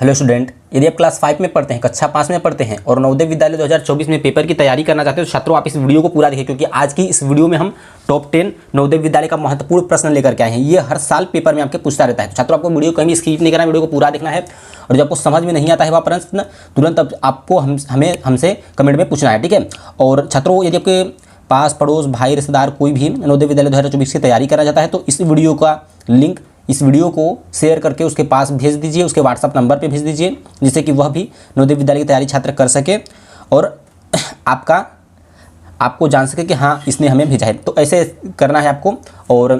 Hello student, यदि आप class 5 में पढ़ते हैं, कक्षा 5 में पढ़ते हैं और नवोदय विद्यालय 2024 में पेपर की तैयारी करना चाहते हैं तो छात्रों आप इस वीडियो को पूरा देखिए, क्योंकि आज की इस वीडियो में हम टॉप 10 नवोदय विद्यालय का महत्वपूर्ण प्रश्न लेकर के आए हैं। ये हर साल पेपर में आपके पूछता रहता है। तो छात्रों आपको वीडियो कहीं भी स्किप नहीं करना है, वीडियो को पूरा देखना है और जब आपको समझ में नहीं आता है वह प्रश्न तुरंत आपको हमसे कमेंट में पूछना है, ठीक है। और छात्रों यदि आपके पास पड़ोस भाई रिश्तेदार कोई भी नवोदय विद्यालय 2024 की तैयारी करना चाहता है तो इस वीडियो का लिंक इस वीडियो को शेयर करके उसके पास भेज दीजिए, उसके व्हाट्सअप नंबर पे भेज दीजिए, जिससे कि वह भी नवोदय विद्यालय की तैयारी छात्र कर सके और आपको जान सके कि हाँ इसने हमें भेजा है। तो ऐसे करना है आपको। और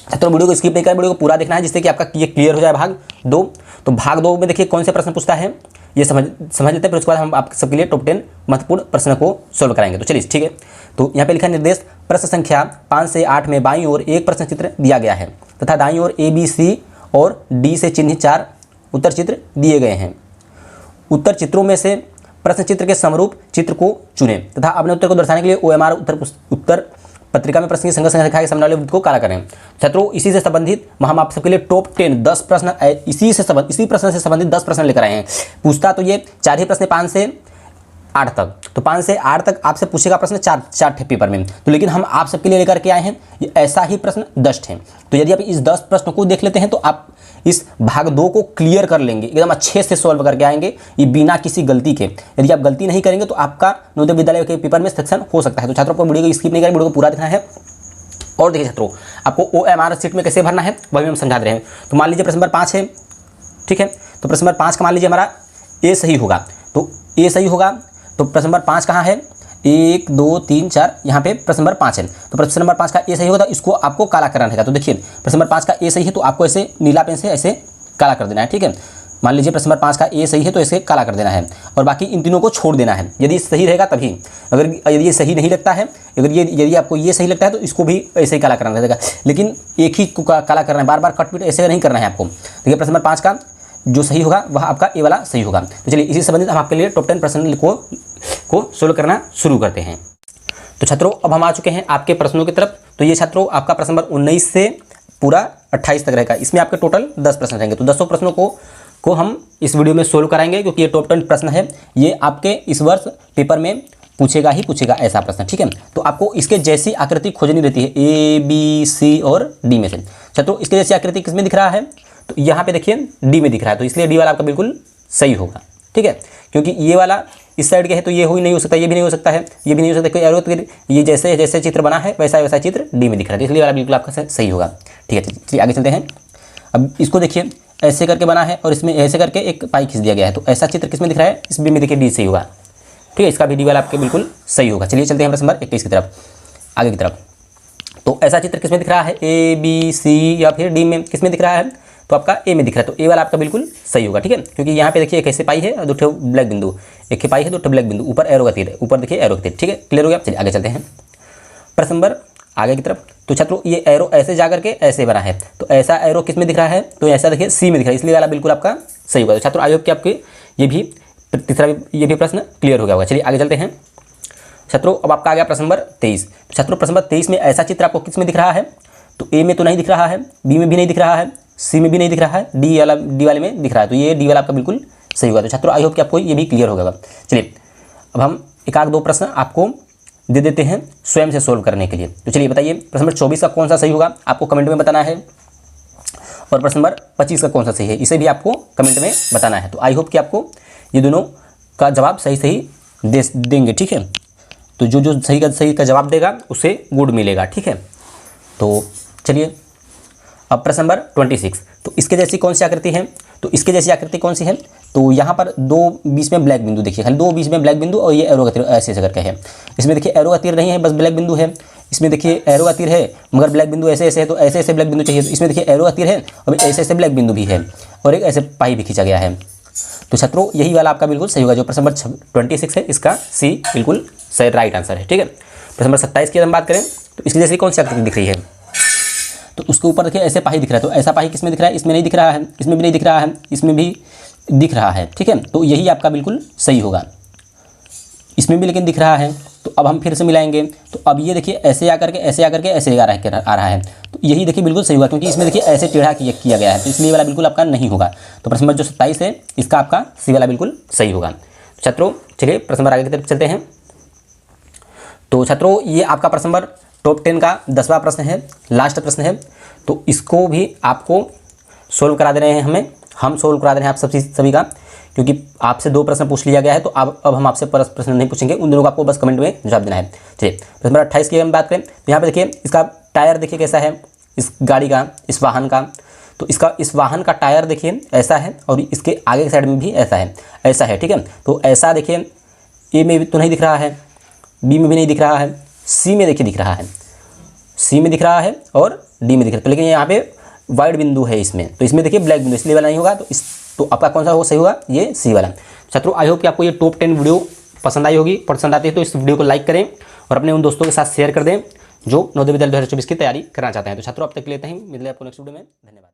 छात्रों वीडियो को स्किप नहीं करना, वीडियो को पूरा देखना है, जिससे कि आपका ये क्लियर हो जाए भाग 2। तो भाग 2 में देखिए कौन से प्रश्न पूछता है ये समझ लेते हैं, फिर उसके बाद हम आप सबके लिए टॉप 10 महत्वपूर्ण प्रश्न को सोल्व कराएंगे। तो चलिए ठीक है। तो यहाँ पे लिखा निर्देश प्रश्न संख्या 5 से 8 में बाईं ओर एक प्रश्न चित्र दिया गया है तथा दाईं ओर A, B, C और D से चिन्हित 4 उत्तर चित्र दिए गए हैं। उत्तर चित्रों में से प्रश्न चित्र के समरूप चित्र को चुनें तथा अपने उत्तर को दर्शाने के लिए OMR उत्तर पत्रिका में प्रश्न की संख्या दिखा के सामने वाले वृत्त को काला करें। छात्रों इसी से संबंधित हम आप सबके लिए टॉप 10 प्रश्न इसी प्रश्न से संबंधित 10 प्रश्न लेकर आए हैं। पूछता तो ये 4 ही प्रश्न 5 से 8 तक, तो 5 से 8 तक आपसे पूछेगा प्रश्न 4 पेपर में। तो लेकिन हम आप सबके लिए लेकर के आए हैं ये ऐसा ही प्रश्न 10 हैं। तो यदि आप इस 10 प्रश्न को देख लेते हैं तो आप इस भाग 2 को क्लियर कर लेंगे, एकदम अच्छे से सॉल्व करके आएंगे ये बिना किसी गलती के। यदि आप गलती नहीं करेंगे तो आपका नवोदय विद्यालय के पेपर में सिलेक्शन हो सकता है। तो छात्रों को वीडियो को स्किप नहीं करें, वीडियो को पूरा देखना है। और देखिए छात्रों आपको OMR शीट में कैसे भरना है वह भी हम समझा दे रहे हैं। तो मान लीजिए प्रश्न नंबर 5 है, ठीक है। तो प्रश्न नंबर 5 का मान लीजिए हमारा A सही होगा, तो A सही होगा। तो प्रश्न नंबर 5 कहाँ है? 1 2 3 4, यहाँ पे प्रश्न नंबर 5 है। तो प्रश्न नंबर 5 का A सही होगा तो इसको आपको काला करना रहेगा। तो देखिए प्रश्न नंबर 5 का A सही है तो आपको ऐसे नीला पेन से ऐसे काला कर देना है, ठीक है। मान लीजिए प्रश्न नंबर 5 का A सही है तो ऐसे काला कर देना है और बाकी इन तीनों को छोड़ देना है। यदि सही रहेगा तभी, अगर यदि ये सही नहीं लगता है, यदि आपको ये सही लगता है तो इसको भी ऐसे ही काला करना रहेगा। लेकिन एक ही को काला करना है, बार बार कट पीट ऐसे नहीं करना है आपको। देखिए प्रश्न नंबर 5 का जो सही होगा वह आपका A वाला सही होगा। तो चलिए इसी संबंधित हम आपके लिए टॉप 10 प्रश्न को सोल्व करना शुरू करते हैं। तो छात्रों अब हम आ चुके हैं आपके प्रश्नों की तरफ। तो ये छात्रों आपका प्रश्न नंबर 19 से पूरा 28 तक रहेगा। इसमें आपके टोटल 10 प्रश्न रहेंगे। तो 10 प्रश्नों को हम इस वीडियो में सोल्व कराएंगे, क्योंकि ये टॉप 10 प्रश्न है। ये आपके इस वर्ष पेपर में पूछेगा ही पूछेगा ऐसा प्रश्न, ठीक है। तो आपको इसके जैसी आकृति खोजनी रहती है A, B, C और D में से। छात्रों इसके जैसी आकृति किस में दिख रहा है? तो यहाँ पे देखिए D में दिख रहा है, तो इसलिए D वाला आपका बिल्कुल सही होगा, ठीक है। क्योंकि ये वाला इस साइड के है तो ये हो ही नहीं हो सकता, ये भी नहीं हो सकता है, ये भी नहीं हो सकता। कोई एरो ये जैसे चित्र बना है वैसा चित्र D में दिख रहा है, इसलिए वाला बिल्कुल आपका सही होगा, ठीक है। चलिए आगे चलते हैं। अब इसको देखिए ऐसे करके बना है और इसमें ऐसे करके एक पाई खींच दिया गया है, तो ऐसा चित्र किसमें दिख रहा है? इस में देखिए D सही होगा, ठीक है। इसका भी D वाला आपके बिल्कुल सही होगा। चलिए चलते हैं प्रश्न नंबर 21 की तरफ, आगे की तरफ। तो ऐसा चित्र किसमें दिख रहा है? A, B, C या फिर D में किसमें दिख रहा है? तो आपका A में दिख रहा है, तो A वाला आपका बिल्कुल सही होगा, ठीक है। क्योंकि यहाँ पे देखिए एक ऐसे पाई है और 2 ब्लैक बिंदु, एक पाई है 2 ब्लैक बिंदु, ऊपर एरो का तीर है, ऊपर देखिए एरो का तीर, ठीक है। क्लियर हो गया। चलिए आगे चलते हैं प्रश्न नंबर आगे की तरफ। तो छात्रों ये एरो ऐसे जा करके ऐसे बना है, तो ऐसा एरो किस में दिख रहा है? तो ऐसा देखिए C में दिख रहा है, इसलिए वाला बिल्कुल आपका सही होगा। तो छात्रों आई होप कि आपके ये भी प्रश्न क्लियर हो गया होगा। चलिए आगे चलते हैं छात्रों। अब आपका आ गया प्रश्न नंबर 23। तो छात्रों प्रश्न नंबर 23 में ऐसा चित्र आपको किस में दिख रहा है? तो A में तो नहीं दिख रहा है, B में भी नहीं दिख रहा है, C में भी नहीं दिख रहा है, D वाले में दिख रहा है, तो ये D वाला आपका बिल्कुल सही होगा। तो छात्रों आई होप कि आपको ये भी क्लियर होगा। चलिए अब हम एक आध 2 प्रश्न आपको दे देते हैं स्वयं से सोल्व करने के लिए। तो चलिए बताइए प्रश्न नंबर 24 का कौन सा सही होगा आपको कमेंट में बताना है, और प्रश्न नंबर 25 का कौन सा सही है इसे भी आपको कमेंट में बताना है। तो आई होप कि आपको ये दोनों का जवाब सही देंगे, ठीक है। तो जो सही का जवाब देगा उसे गुड मिलेगा, ठीक है। तो चलिए अब प्रश्न नंबर 26। तो इसके जैसी कौन सी आकृति है? तो इसके जैसी आकृति कौन सी है? तो यहाँ पर 2 बीच में ब्लैक बिंदु देखिए, खाली 2 बीच में ब्लैक बिंदु और ये एरो का तीर ऐसे करके है। इसमें देखिए एरो का तीर नहीं है, बस ब्लैक बिंदु है। इसमें देखिए एरो का तीर है मगर ब्लैक बिंदु ऐसे है, तो ऐसे ब्लैक बिंदु चाहिए। तो इसमें देखिए एरो का तीर है और ऐसे ब्लैक बिंदु भी है और एक ऐसे पाई भी खींचा गया है। तो छात्रों यही वाला आपका बिल्कुल सही होगा। जो प्रश्न नंबर 26 है इसका C बिल्कुल सही राइट आंसर है, ठीक है। प्रश्न नंबर 27 की हम बात करें तो इसकी जैसी कौन सी आकृति दिख रही है? तो उसके ऊपर देखिए ऐसे पाही दिख रहा है, तो ऐसा पाही किसमें दिख रहा है? इसमें नहीं दिख रहा है, इसमें भी नहीं दिख रहा है, इसमें भी दिख रहा है, ठीक है। तो यही आपका बिल्कुल सही होगा। इसमें भी लेकिन दिख रहा है, तो तो अब हम फिर से मिलाएंगे, तो अब ये देखिए ऐसे आकर के ऐसे आकर के ऐसे आ रहा है, तो यही देखिए बिल्कुल सही होगा, क्योंकि इसमें देखिए ऐसे टेढ़ा किया गया है, तो इसलिए वाला बिल्कुल आपका नहीं होगा। तो प्रश्न नंबर जो 27 है इसका आपका सी वाला बिल्कुल सही होगा। छात्रों चलिए प्रश्न नंबर आगे की तरफ चलते हैं। तो छात्रों ये आपका प्रश्न नंबर टॉप 10 का 10वां प्रश्न है, लास्ट प्रश्न है। तो इसको भी आपको सोल्व करा दे रहे हैं, हम सोल्व करा दे रहे हैं आप सभी का, क्योंकि आपसे 2 प्रश्न पूछ लिया गया है। तो अब हम आपसे प्रश्न नहीं पूछेंगे, उन दोनों को आपको बस कमेंट में जवाब देना है। चलिए प्रश्न नंबर 28 की हम बात करें तो यहाँ पे देखिए इसका टायर देखिए कैसा है, इस गाड़ी का, इस वाहन का। तो इस वाहन का टायर देखिए ऐसा है और इसके आगे की साइड में भी ऐसा है, ठीक है। तो ऐसा देखिए ए में तो नहीं दिख रहा है, बी में भी नहीं दिख रहा है, सी में देखिए दिख रहा है, सी में दिख रहा है और डी में दिख रहा है, लेकिन यहाँ पे वाइट बिंदु है इसमें, तो इसमें देखिए ब्लैक बिंदु, इसलिए वाला नहीं होगा। तो आपका कौन सा हो सही होगा, ये सी वाला। छात्रों आई होप कि आपको ये टॉप 10 वीडियो पसंद आई होगी। पसंद आती है तो इस वीडियो को लाइक करें और अपने उन दोस्तों के साथ शेयर कर दें जो नवोदय विद्यालय 2024 की तैयारी करना चाहते हैं। तो छात्रों अब तक लेते हैं, मिलते हैं आपको नेक्स्ट वीडियो में। धन्यवाद।